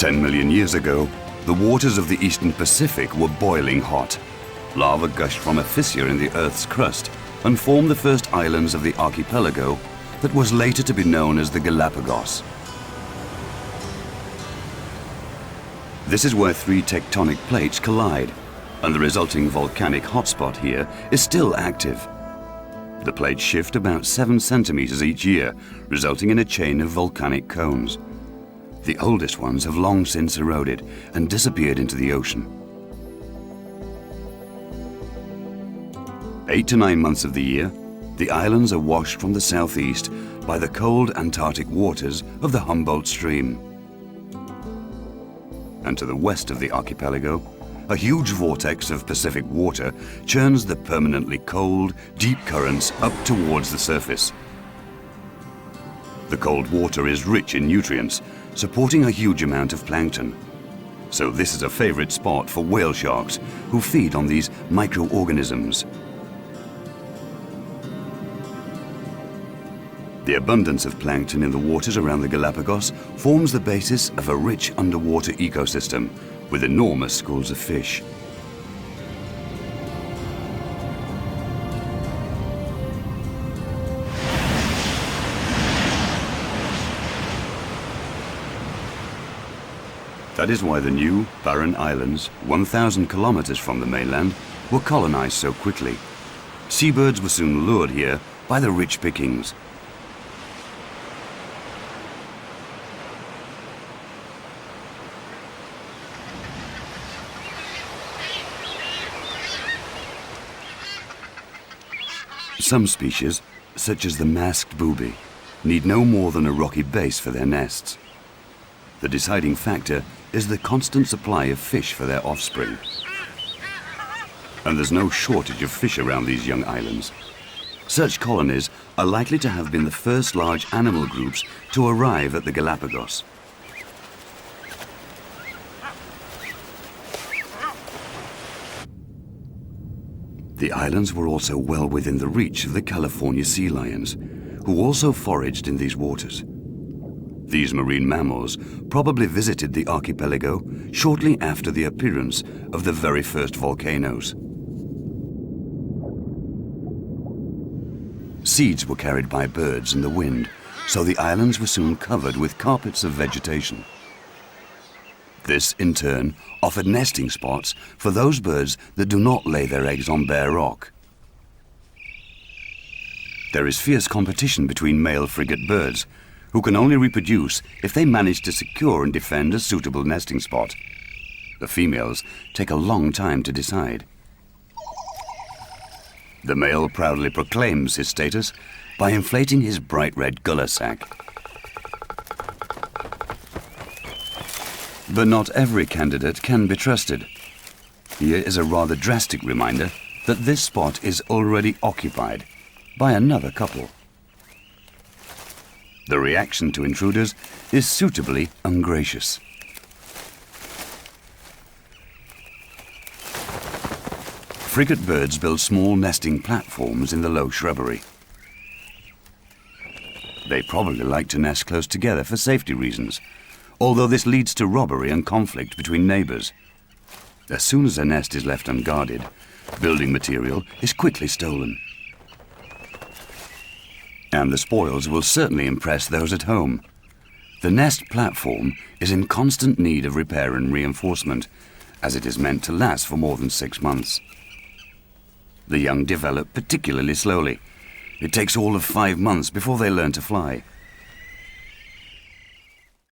10 million years ago, the waters of the eastern Pacific were boiling hot. Lava gushed from a fissure in the Earth's crust and formed the first islands of the archipelago that was later to be known as the Galápagos. This is where three tectonic plates collide, and the resulting volcanic hotspot here is still active. The plates shift about 7 centimeters each year, resulting in a chain of volcanic cones. The oldest ones have long since eroded and disappeared into the ocean. 8 to 9 months of the year, the islands are washed from the southeast by the cold Antarctic waters of the Humboldt Stream. And to the west of the archipelago, a huge vortex of Pacific water churns the permanently cold, deep currents up towards the surface. The cold water is rich in nutrients, supporting a huge amount of plankton. So this is a favorite spot for whale sharks who feed on these microorganisms. The abundance of plankton in the waters around the Galápagos forms the basis of a rich underwater ecosystem with enormous schools of fish. That is why the new, barren islands, 1,000 kilometers from the mainland, were colonized so quickly. Seabirds were soon lured here by the rich pickings. Some species, such as the masked booby, need no more than a rocky base for their nests. The deciding factor is the constant supply of fish for their offspring. And there's no shortage of fish around these young islands. Such colonies are likely to have been the first large animal groups to arrive at the Galápagos. The islands were also well within the reach of the California sea lions, who also foraged in these waters. These marine mammals probably visited the archipelago shortly after the appearance of the very first volcanoes. Seeds were carried by birds in the wind, so the islands were soon covered with carpets of vegetation. This, in turn, offered nesting spots for those birds that do not lay their eggs on bare rock. There is fierce competition between male frigate birds, who can only reproduce if they manage to secure and defend a suitable nesting spot. The females take a long time to decide. The male proudly proclaims his status by inflating his bright red gullah sac. But not every candidate can be trusted. Here is a rather drastic reminder that this spot is already occupied by another couple. The reaction to intruders is suitably ungracious. Frigate birds build small nesting platforms in the low shrubbery. They probably like to nest close together for safety reasons, although this leads to robbery and conflict between neighbors. As soon as a nest is left unguarded, building material is quickly stolen. And the spoils will certainly impress those at home. The nest platform is in constant need of repair and reinforcement, as it is meant to last for more than 6 months. The young develop particularly slowly. It takes all of 5 months before they learn to fly.